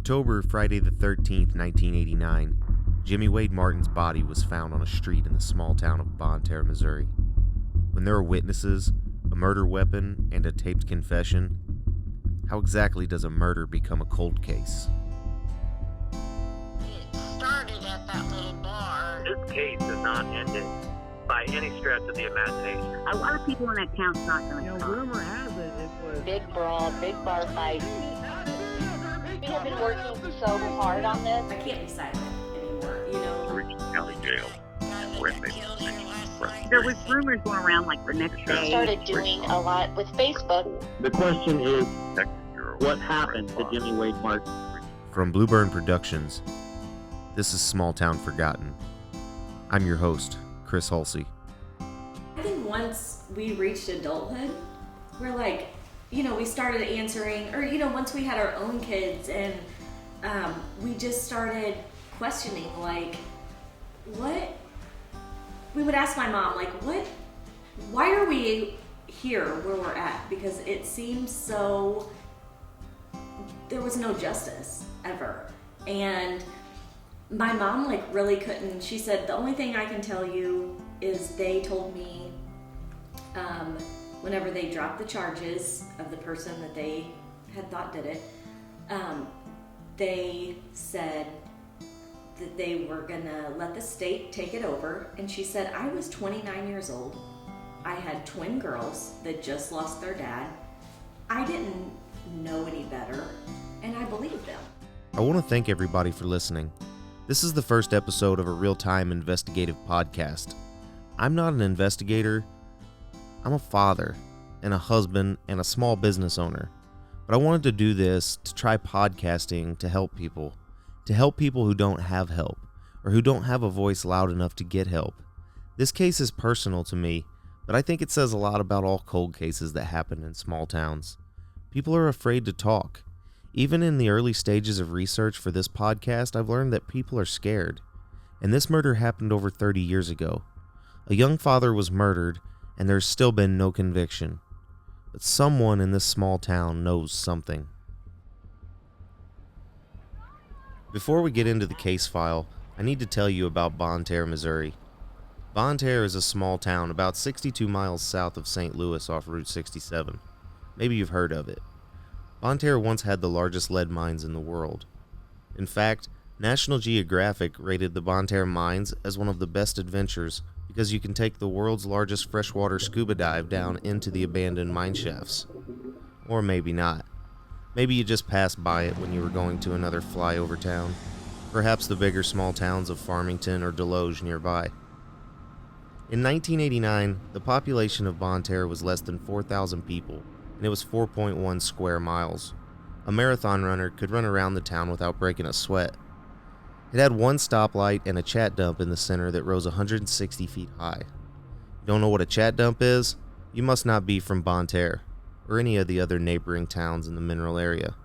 October, Friday the 13th, 1989, Jimmy Wade Martin's body was found on a street in the small town of Bonne Terre, Missouri. When there are witnesses, a murder weapon, and a taped confession, how exactly does a murder become a cold case? It started at that little bar. This case is not ended by any stretch of the imagination. A lot of people in that town's not going to talk. Rumor has it was Big brawl, big bar fight. We have been working so hard on this. I can't be silent anymore, you know. Region County Jail. There was rumors going around like the next We day. started doing a lot with Facebook. The question is, what happened to Jimmy Wade Martin? From Blueburn Productions, this is Small Town Forgotten. I'm your host, Chris Halsey. I think once we reached adulthood, we're like, you know, we started answering, or, you know, once we had our own kids and we just started questioning, like, what? We would ask my mom, like, why are we here where we're at? Because it seems so, there was no justice ever. And my mom, like, really couldn't. She said, the only thing I can tell you is they told me whenever they dropped the charges of the person that they had thought did it, they said that they were gonna let the state take it over. And she said, I was 29 years old. I had twin girls that just lost their dad. I didn't know any better, and I believed them. I want to thank everybody for listening. This is the first episode of a real-time investigative podcast. I'm not an investigator. I'm a father and a husband and a small business owner. But I wanted to do this to try podcasting to help people who don't have help or who don't have a voice loud enough to get help. This case is personal to me, but I think it says a lot about all cold cases that happen in small towns. People are afraid to talk. Even in the early stages of research for this podcast, I've learned that people are scared. And this murder happened over 30 years ago. A young father was murdered, and there's still been no conviction. But someone in this small town knows something. Before we get into the case file, I need to tell you about Bonne Terre, Missouri. Bonne Terre is a small town about 62 miles south of St. Louis off Route 67. Maybe you've heard of it. Bonne Terre once had the largest lead mines in the world. In fact, National Geographic rated the Bonne Terre mines as one of the best adventures because you can take the world's largest freshwater scuba dive down into the abandoned mine shafts. Or maybe not. Maybe you just passed by it when you were going to another flyover town. Perhaps the bigger small towns of Farmington or Deloge nearby. In 1989, the population of Bonne Terre was less than 4,000 people, and it was 4.1 square miles. A marathon runner could run around the town without breaking a sweat. It had one stoplight and a chat dump in the center that rose 160 feet high. You don't know what a chat dump is? You must not be from Bonne Terre, or any of the other neighboring towns in the mineral area.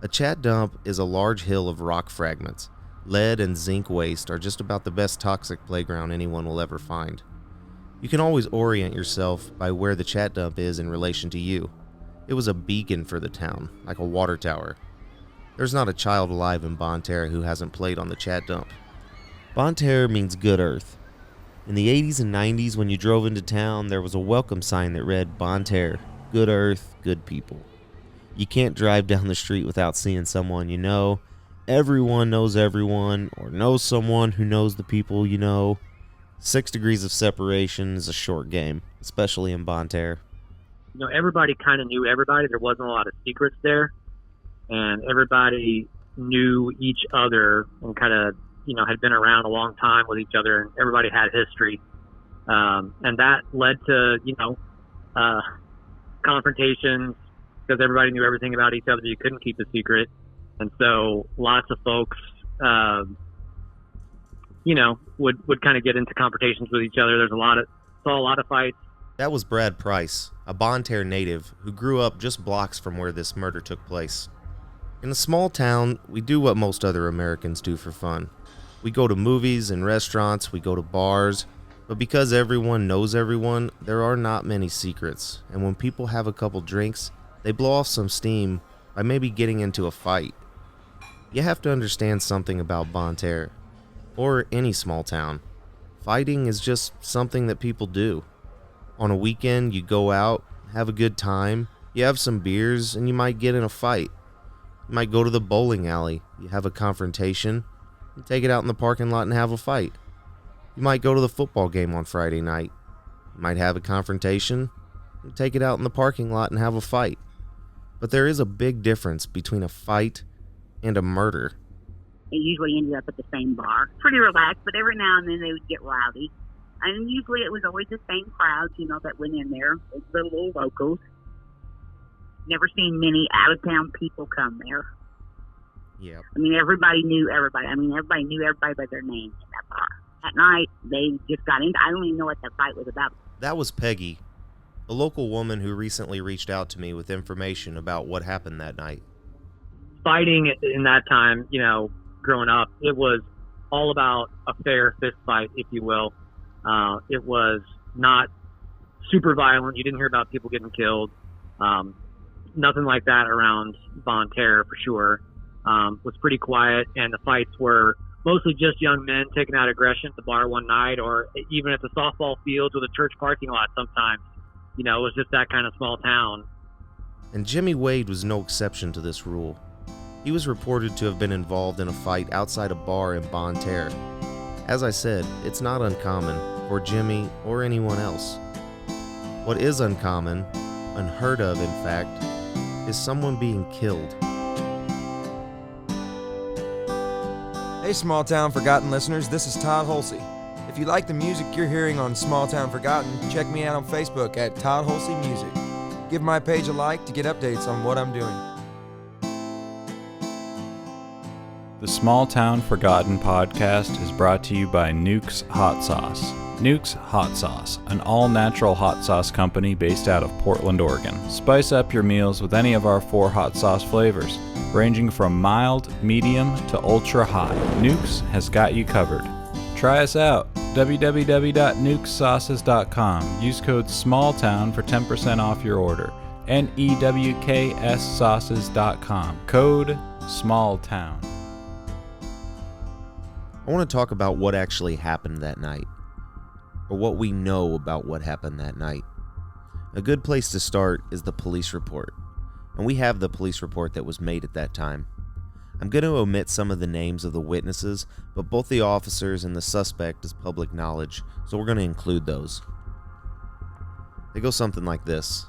A chat dump is a large hill of rock fragments. Lead and zinc waste are just about the best toxic playground anyone will ever find. You can always orient yourself by where the chat dump is in relation to you. It was a beacon for the town, like a water tower. There's not a child alive in Bonne Terre who hasn't played on the chat dump. Bonne Terre means good earth. In the 80s and 90s, when you drove into town, there was a welcome sign that read, Bonne Terre, good earth, good people. You can't drive down the street without seeing someone you know. Everyone knows everyone, or knows someone who knows the people you know. 6 degrees of separation is a short game, especially in Bonne Terre. You know, everybody kind of knew everybody. There wasn't a lot of secrets there. And everybody knew each other and kind of, you know, had been around a long time with each other, and everybody had history. And that led to, you know, confrontations because everybody knew everything about each other. You couldn't keep a secret. And so lots of folks, you know, would kind of get into confrontations with each other. Saw a lot of fights. That was Brad Price, a Bonne Terre native who grew up just blocks from where this murder took place. In a small town, we do what most other Americans do for fun. We go to movies and restaurants, we go to bars, but because everyone knows everyone, there are not many secrets, and when people have a couple drinks, they blow off some steam by maybe getting into a fight. You have to understand something about Bonne Terre, or any small town. Fighting is just something that people do. On a weekend, you go out, have a good time, you have some beers, and you might get in a fight. You might go to the bowling alley, you have a confrontation, and take it out in the parking lot and have a fight. You might go to the football game on Friday night. You might have a confrontation, and take it out in the parking lot and have a fight. But there is a big difference between a fight and a murder. It usually ended up at the same bar. Pretty relaxed, but every now and then they would get rowdy. And usually it was always the same crowds, that went in there. The little locals. Never seen many out-of-town people come there. Yeah. Everybody knew everybody. Everybody knew everybody by their name in that bar. At night, they just got into. I don't even know what the fight was about. That was Peggy, a local woman who recently reached out to me with information about what happened that night. Fighting in that time, growing up, it was all about a fair fist fight, if you will. It was not super violent. You didn't hear about people getting killed. Nothing like that around Bonne Terre, for sure. Was pretty quiet, and the fights were mostly just young men taking out aggression at the bar one night, or even at the softball fields or the church parking lot sometimes. It was just that kind of small town. And Jimmy Wade was no exception to this rule. He was reported to have been involved in a fight outside a bar in Bonne Terre. As I said, it's not uncommon for Jimmy or anyone else. What is uncommon, unheard of in fact, is someone being killed. Hey Small Town Forgotten listeners, this is Todd Holsey. If you like the music you're hearing on Small Town Forgotten, check me out on Facebook at Todd Holsey Music. Give my page a like to get updates on what I'm doing. The Small Town Forgotten podcast is brought to you by Nuke's Hot Sauce. Nuke's Hot Sauce, an all-natural hot sauce company based out of Portland, Oregon. Spice up your meals with any of our 4 hot sauce flavors, ranging from mild, medium, to ultra-hot. Nuke's has got you covered. Try us out, www.nukesauces.com. Use code SMALLTOWN for 10% off your order. NEWKSSauces.com. Code SMALLTOWN. I want to talk about what actually happened that night, or what we know about what happened that night. A good place to start is the police report, and we have the police report that was made at that time. I'm going to omit some of the names of the witnesses, but both the officers and the suspect is public knowledge, so we're going to include those. They go something like this.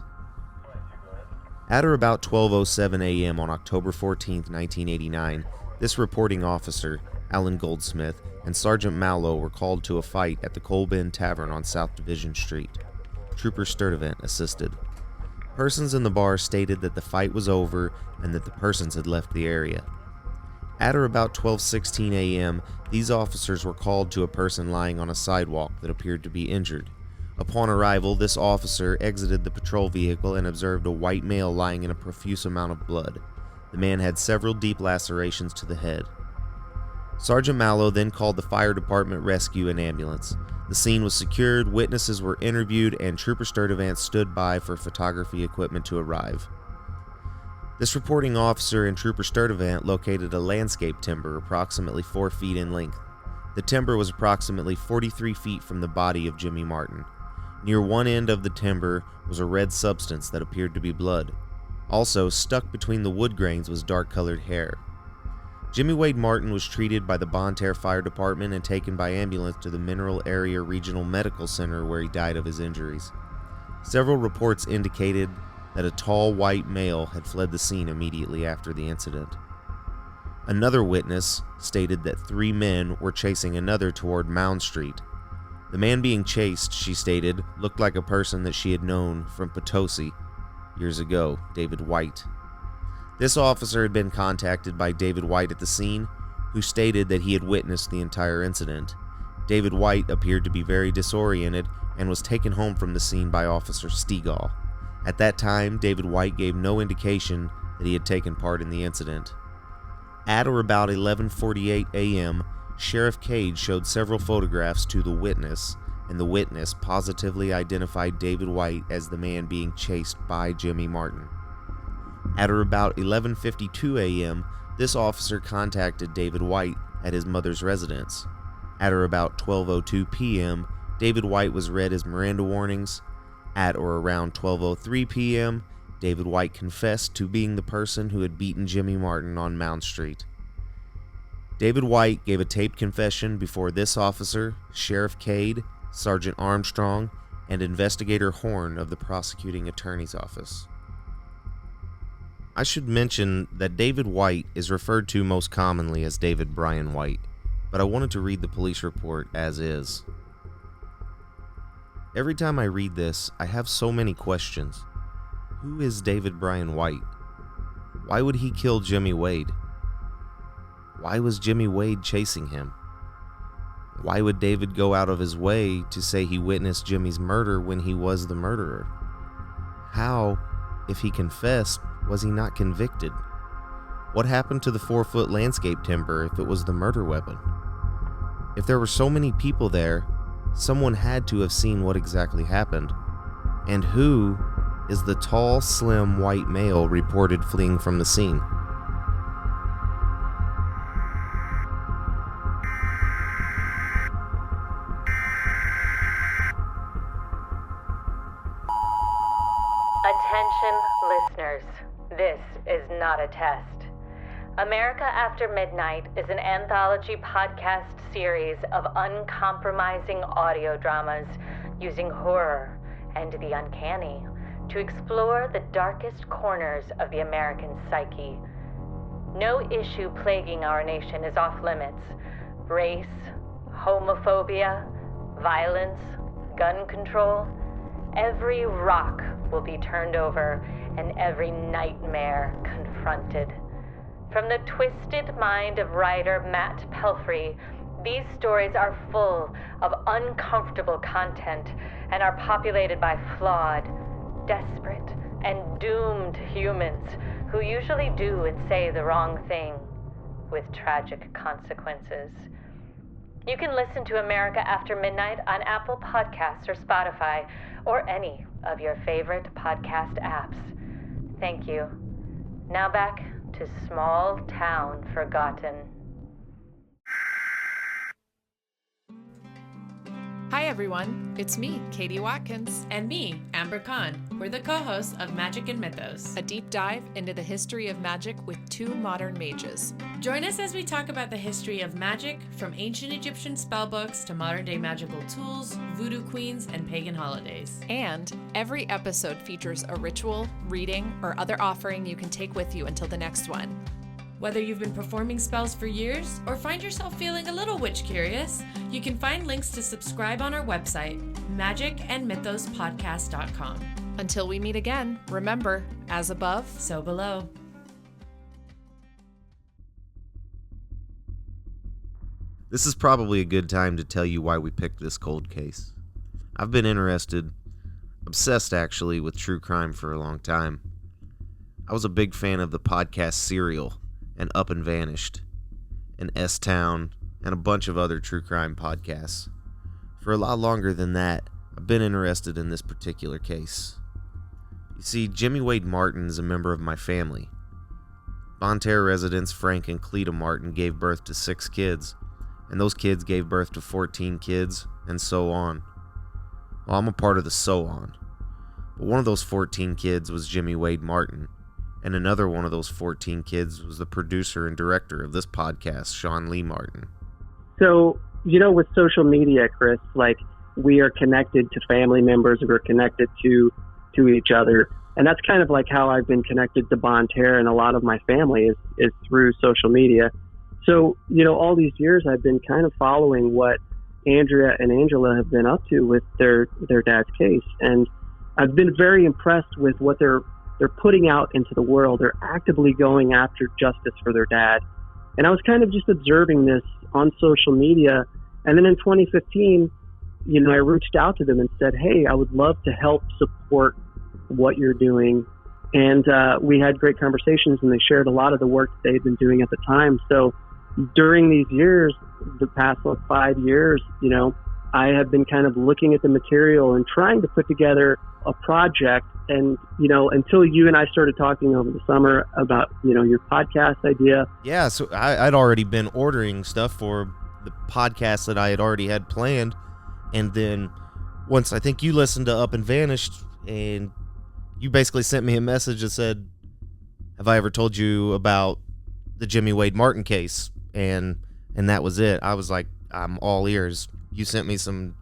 At or about 12:07 a.m. on October 14th, 1989, this reporting officer, Alan Goldsmith, and Sergeant Mallow were called to a fight at the Coal Bin Tavern on South Division Street. Trooper Sturdivant assisted. Persons in the bar stated that the fight was over and that the persons had left the area. At or about 12:16 a.m., these officers were called to a person lying on a sidewalk that appeared to be injured. Upon arrival, this officer exited the patrol vehicle and observed a white male lying in a profuse amount of blood. The man had several deep lacerations to the head. Sergeant Mallow then called the fire department, rescue, and ambulance. The scene was secured, witnesses were interviewed, and Trooper Sturdivant stood by for photography equipment to arrive. This reporting officer and Trooper Sturdivant located a landscape timber approximately 4 feet in length. The timber was approximately 43 feet from the body of Jimmy Martin. Near one end of the timber was a red substance that appeared to be blood. Also, stuck between the wood grains was dark-colored hair. Jimmy Wade Martin was treated by the Bonne Terre Fire Department and taken by ambulance to the Mineral Area Regional Medical Center where he died of his injuries. Several reports indicated that a tall white male had fled the scene immediately after the incident. Another witness stated that 3 men were chasing another toward Mound Street. The man being chased, she stated, looked like a person that she had known from Potosi years ago, David White. This officer had been contacted by David White at the scene, who stated that he had witnessed the entire incident. David White appeared to be very disoriented and was taken home from the scene by Officer Stegall. At that time, David White gave no indication that he had taken part in the incident. At or about 11:48 a.m., Sheriff Cage showed several photographs to the witness, and the witness positively identified David White as the man being chased by Jimmy Martin. At or about 11:52 a.m., This officer contacted David White at his mother's residence. At or about 12:02 p.m., David White was read his Miranda warnings. At or around 12:03 p.m., David White confessed to being the person who had beaten Jimmy Martin on Mound Street. David White gave a taped confession before this officer, Sheriff Cade, Sergeant Armstrong, and Investigator Horn of the Prosecuting Attorney's Office. I should mention that David White is referred to most commonly as David Brian White, but I wanted to read the police report as is. Every time I read this, I have so many questions. Who is David Brian White? Why would he kill Jimmy Wade? Why was Jimmy Wade chasing him? Why would David go out of his way to say he witnessed Jimmy's murder when he was the murderer? How, if he confessed, was he not convicted? What happened to the 4-foot landscape timber if it was the murder weapon? If there were so many people there, someone had to have seen what exactly happened. And who is the tall, slim white male reported fleeing from the scene? Attention listeners, this is not a test. America After Midnight is an anthology podcast series of uncompromising audio dramas using horror and the uncanny to explore the darkest corners of the American psyche. No issue plaguing our nation is off limits. Race, homophobia, violence, gun control. Every rock will be turned over and every nightmare confronted. From the twisted mind of writer Matt Pelfrey, these stories are full of uncomfortable content and are populated by flawed, desperate, and doomed humans who usually do and say the wrong thing with tragic consequences. You can listen to America After Midnight on Apple Podcasts or Spotify or any of your favorite podcast apps. Thank you. Now back to Small Town Forgotten. Hi everyone, it's me, Katie Watkins. And me, Amber Khan. We're the co-hosts of Magic and Mythos, A deep dive into the history of magic with two modern mages. Join us as we talk about the history of magic, from ancient Egyptian spellbooks to modern-day magical tools, voodoo queens, and pagan holidays. And every episode features a ritual, reading, or other offering you can take with you until the next one. Whether you've been performing spells for years or find yourself feeling a little witch curious, you can find links to subscribe on our website, magicandmythospodcast.com. Until we meet again, remember, as above, so below. This is probably a good time to tell you why we picked this cold case. I've been obsessed actually, with true crime for a long time. I was a big fan of the podcast Serial, and Up and Vanished, and S-Town, and a bunch of other true crime podcasts. For a lot longer than that, I've been interested in this particular case. You see, Jimmy Wade Martin is a member of my family. Bonne Terre residents Frank and Cleta Martin gave birth to 6 kids, and those kids gave birth to 14 kids, and so on. Well, I'm a part of the so on. But one of those 14 kids was Jimmy Wade Martin, and another one of those 14 kids was the producer and director of this podcast, Sean Lee Martin. So, with social media, Chris, we are connected to family members, we're connected to each other. And that's kind of like how I've been connected to Bonne Terre, and a lot of my family is through social media. So, all these years I've been kind of following what Andrea and Angela have been up to with their dad's case. And I've been very impressed with what they're putting out into the world. They're actively going after justice for their dad. And I was kind of just observing this on social media. And then in 2015, I reached out to them and said, hey, I would love to help support what you're doing. And we had great conversations, and they shared a lot of the work that they'd been doing at the time. So during these years, the past 5 years, I have been kind of looking at the material and trying to put together a project. And, until you and I started talking over the summer about, your podcast idea. Yeah, so I'd already been ordering stuff for the podcast that I had already had planned. And then once I think you listened to Up and Vanished, and you basically sent me a message that said, have I ever told you about the Jimmy Wade Martin case? And that was it. I was like, I'm all ears. You sent me some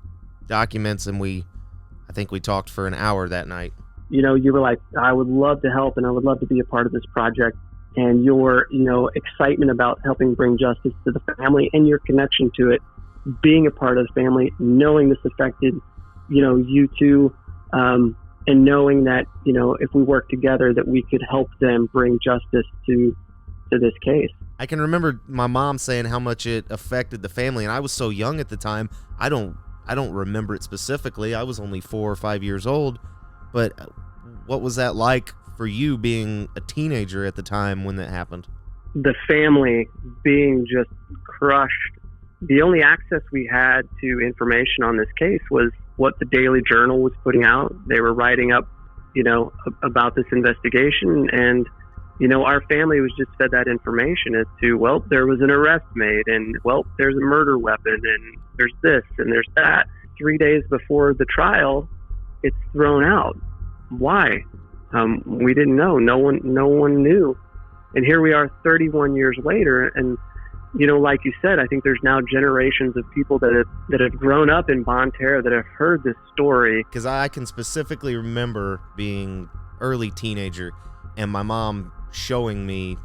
documents, and I think we talked for an hour that night. You were like, I would love to help, and I would love to be a part of this project. And your, excitement about helping bring justice to the family and your connection to it, being a part of the family, knowing this affected, you two, and knowing that, if we work together, that we could help them bring justice to this case. I can remember my mom saying how much it affected the family, and I was so young at the time. I don't remember it specifically. I was only 4 or 5 years old. But what was that like for you being a teenager at the time when that happened? The family being just crushed. The only access we had to information on this case was what the Daily Journal was putting out. They were writing up, about this investigation, and our family was just fed that information as to, well, there was an arrest made, and, well, there's a murder weapon, and there's this, and there's that. 3 days before the trial, it's thrown out. Why? We didn't know. No one knew. And here we are 31 years later, and, like you said, I think there's now generations of people that have grown up in Bonne Terre that have heard this story. Because I can specifically remember being early teenager and my mom showing me,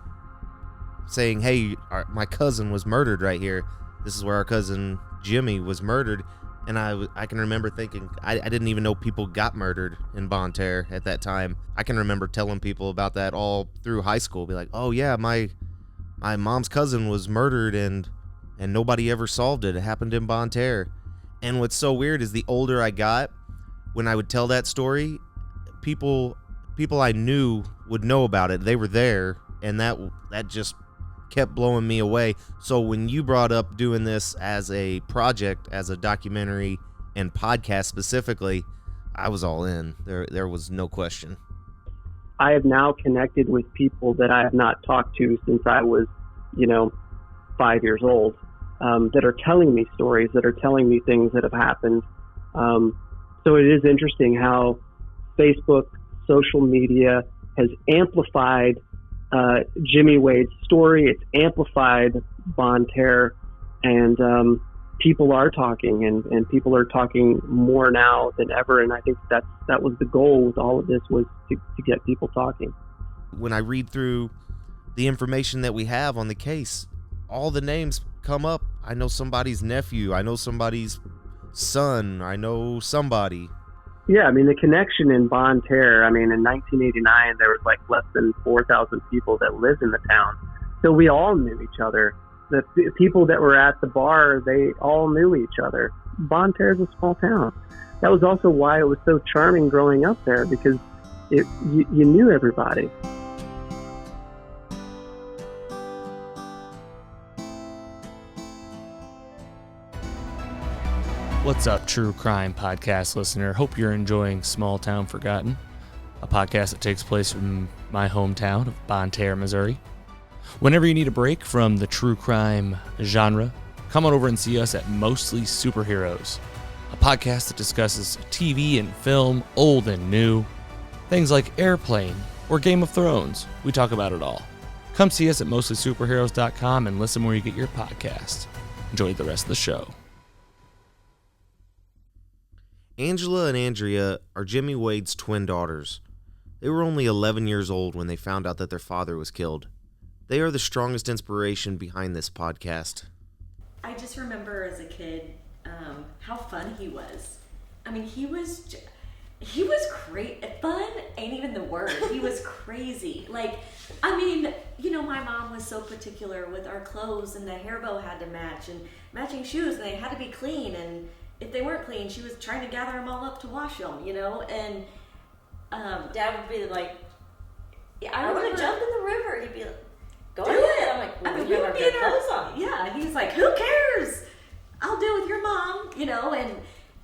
saying, hey, my cousin was murdered right here. This is where our cousin Jimmy was murdered. And I can remember thinking, I didn't even know people got murdered in Bonne Terre at that time. I can remember telling people about that all through high school. Be like, oh yeah, my mom's cousin was murdered and nobody ever solved it. It happened in Bonne Terre. And what's so weird is the older I got, when I would tell that story, people I knew would know about it. They were there, and that just kept blowing me away. So when you brought up doing this as a project, as a documentary and podcast specifically, I was all in. There was no question. I have now connected with people that I have not talked to since I was, 5 years old, that are telling me stories, that are telling me things that have happened. So it is interesting how Facebook, social media has amplified Jimmy Wade's story. It's amplified Bonne Terre, and people are talking, and people are talking more now than ever. And I think that was the goal with all of this, was to get people talking. When I read through the information that we have on the case, all the names come up. I know somebody's nephew. I know somebody's son. I know somebody. Yeah, I mean, the connection in Bonne Terre, in 1989, there was like less than 4,000 people that lived in the town. So we all knew each other. The people that were at the bar, they all knew each other. Bonne Terre is a small town. That was also why it was so charming growing up there, because you knew everybody. What's up, true crime podcast listener? Hope you're enjoying Small Town Forgotten, a podcast that takes place in my hometown of Bonne Terre, Missouri. Whenever you need a break from the true crime genre, come on over and see us at Mostly Superheroes, a podcast that discusses TV and film, old and new, things like Airplane or Game of Thrones. We talk about it all. Come see us at mostlysuperheroes.com and listen where you get your podcast. Enjoy the rest of the show. Angela and Andrea are Jimmy Wade's twin daughters. They were only 11 years old when they found out that their father was killed. They are the strongest inspiration behind this podcast. I just remember as a kid how fun he was. He was great. Fun ain't even the word. He was crazy. My mom was so particular with our clothes, and the hair bow had to match, and matching shoes, and they had to be clean, and if they weren't clean, she was trying to gather them all up to wash them, and Dad would be like, I want to jump in the river. He'd be like, go ahead. I'm like, we would be in our clothes on. Yeah, he's like, who cares? I'll do it with your mom,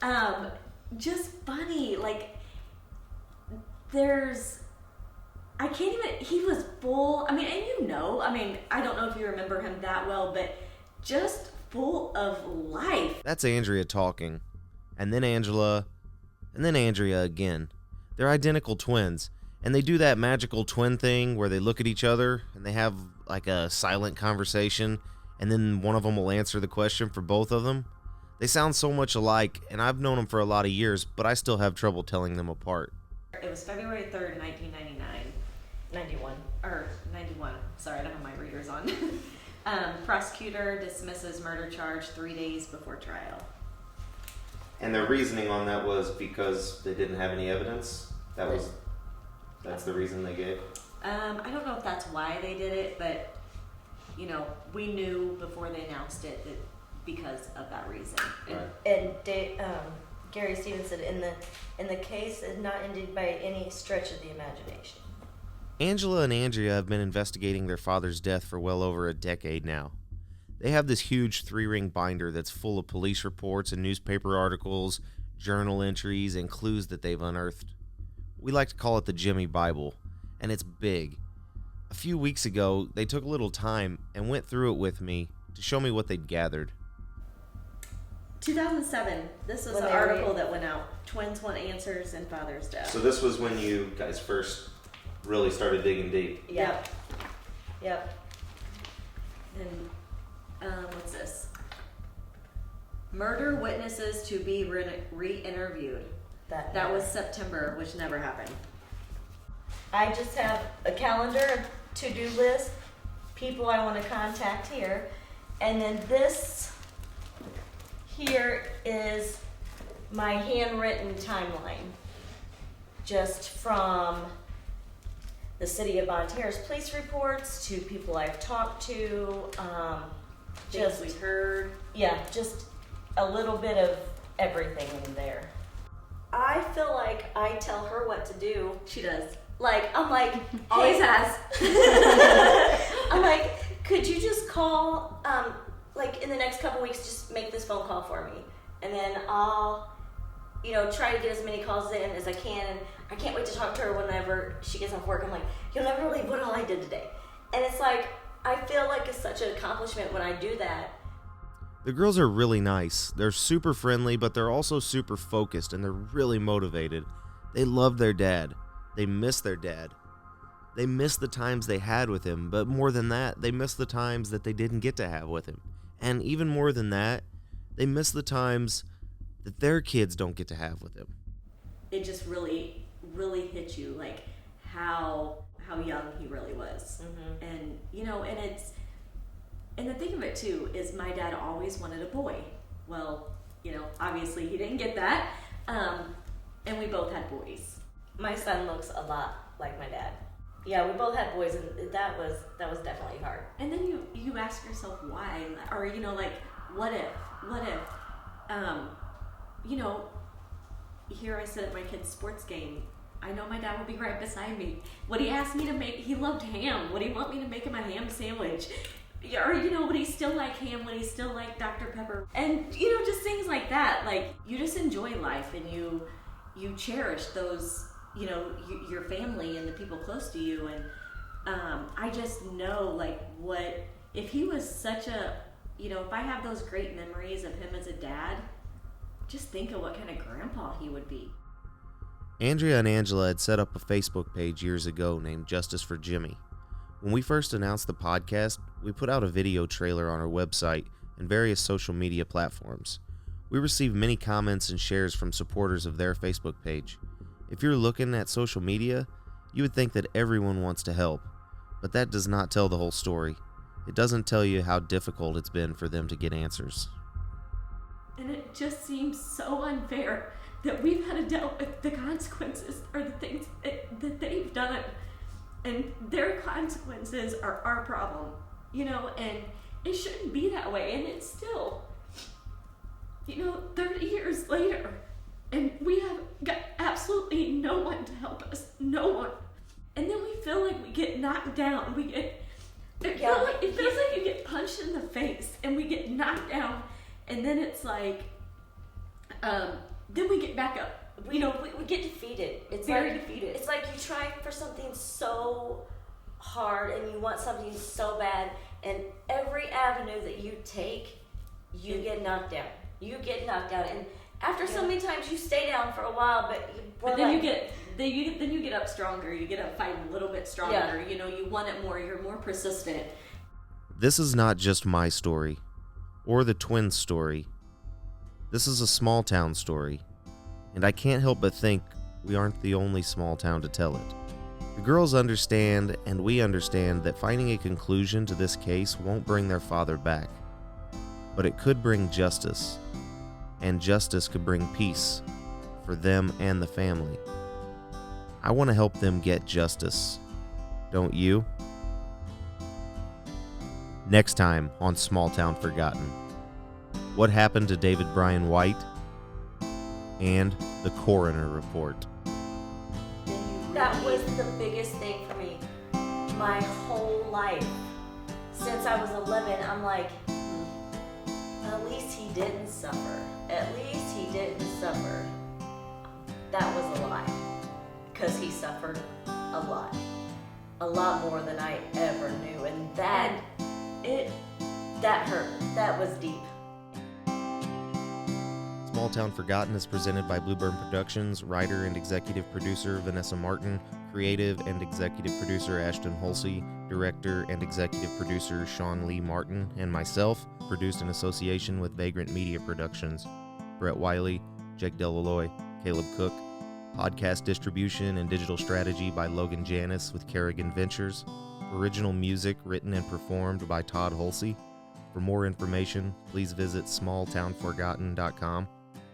and just funny. I can't even, he was full, I mean, and I don't know if you remember him that well, but just full of life. That's Andrea talking. And then Angela, and then Andrea again. They're identical twins, and they do that magical twin thing where they look at each other and they have like a silent conversation, and then one of them will answer the question for both of them. They sound so much alike, and I've known them for a lot of years, but I still have trouble telling them apart. It was February 3rd, 1999. 91. Or 91. Sorry, I don't have my readers on. Prosecutor dismisses murder charge 3 days before trial. And their reasoning on that was because they didn't have any evidence? That's the reason they gave? I don't know if that's why they did it, but, we knew before they announced it that because of that reason. And Gary Stevens said, in the case is not ended by any stretch of the imagination. Angela and Andrea have been investigating their father's death for well over a decade now. They have this huge 3-ring binder that's full of police reports and newspaper articles, journal entries, and clues that they've unearthed. We like to call it the Jimmy Bible, and it's big. A few weeks ago, they took a little time and went through it with me to show me what they'd gathered. 2007. This was the article that went out. Twins want answers and father's death. So this was when you guys first really started digging deep. Yep. And what's this? Murder witnesses to be re-interviewed. That was September, which never happened. I just have a calendar, a to-do list, people I want to contact here, and then this here is my handwritten timeline, just from the city of Bonne Terre's police reports to people I've talked to, Things we heard. Yeah, just a little bit of everything in there. I feel like I tell her what to do. She does. I'm like, always has. I'm like, could you just call, in the next couple weeks, just make this phone call for me. And then I'll, try to get as many calls in as I can. And I can't wait to talk to her whenever she gets off work. I'm like, you'll never believe what all I did today. And it's like, I feel like it's such an accomplishment when I do that. The girls are really nice. They're super friendly, but they're also super focused, and they're really motivated. They love their dad. They miss their dad. They miss the times they had with him, but more than that, they miss the times that they didn't get to have with him. And even more than that, they miss the times that their kids don't get to have with him. It just really, really hits you, how young he really was. Mm-hmm. And, and the thing of it too is my dad always wanted a boy. Well, obviously he didn't get that. And we both had boys. My son looks a lot like my dad. Yeah, we both had boys, and that was definitely hard. And then you ask yourself why, or what if, here I sit at my kid's sports game. I know my dad would be right beside me. Would he ask me to make? He loved ham. Would he want me to make him a ham sandwich? Or would he still like ham? Would he still like Dr. Pepper? And just things like that. you just enjoy life, and you cherish those. Your family and the people close to you, and I just know what if he was such a if I have those great memories of him as a dad, just think of what kind of grandpa he would be. Andrea and Angela had set up a Facebook page years ago named Justice for Jimmy. When we first announced the podcast, we put out a video trailer on our website and various social media platforms. We received many comments and shares from supporters of their Facebook page. If you're looking at social media, you would think that everyone wants to help, but that does not tell the whole story. It doesn't tell you how difficult it's been for them to get answers. And it just seems so unfair that we've had to deal with the consequences or the things that they've done, and their consequences are our problem, and it shouldn't be that way, and it's still, 30 years later. And we have got absolutely no one to help us. No one. And then we feel like we get knocked down. It feels like you get punched in the face and we get knocked down. And then it's then we get back up. we get defeated. It's Very like, defeated. It's like you try for something so hard and you want something so bad, and every avenue that you take, you get knocked down. You get knocked down, and after so many times, you stay down for a while, but then you get up stronger. You get up fighting a little bit stronger. You know, you want it more. You're more persistent. This is not just my story, or the twins' story. This is a small town story, and I can't help but think we aren't the only small town to tell it. The girls understand, and we understand, that finding a conclusion to this case won't bring their father back, but it could bring justice, and justice could bring peace for them and the family. I want to help them get justice, don't you? Next time on Small Town Forgotten, what happened to David Bryan White and the coroner report. That was the biggest thing for me. My whole life, since I was 11, I'm like, at least he didn't suffer. At least he didn't suffer. That was a lie, because he suffered a lot more than I ever knew, and that hurt. That was deep. Small Town Forgotten is presented by Blueburn Productions, writer and executive producer Vanessa Martin, creative and executive producer Ashton Holsey, director and executive producer Sean Lee Martin, and myself, produced in association with Vagrant Media Productions. Brett Wiley, Jake Delalloy, Caleb Cook. Podcast distribution and digital strategy by Logan Janis with Kerrigan Ventures. Original music written and performed by Todd Holsey. For more information, please visit smalltownforgotten.com.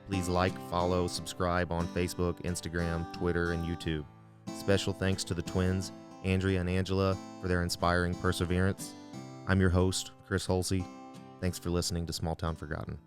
Please like, follow, subscribe on Facebook, Instagram, Twitter, and YouTube. Special thanks to the twins, Andrea and Angela, for their inspiring perseverance. I'm your host, Chris Holsey. Thanks for listening to Small Town Forgotten.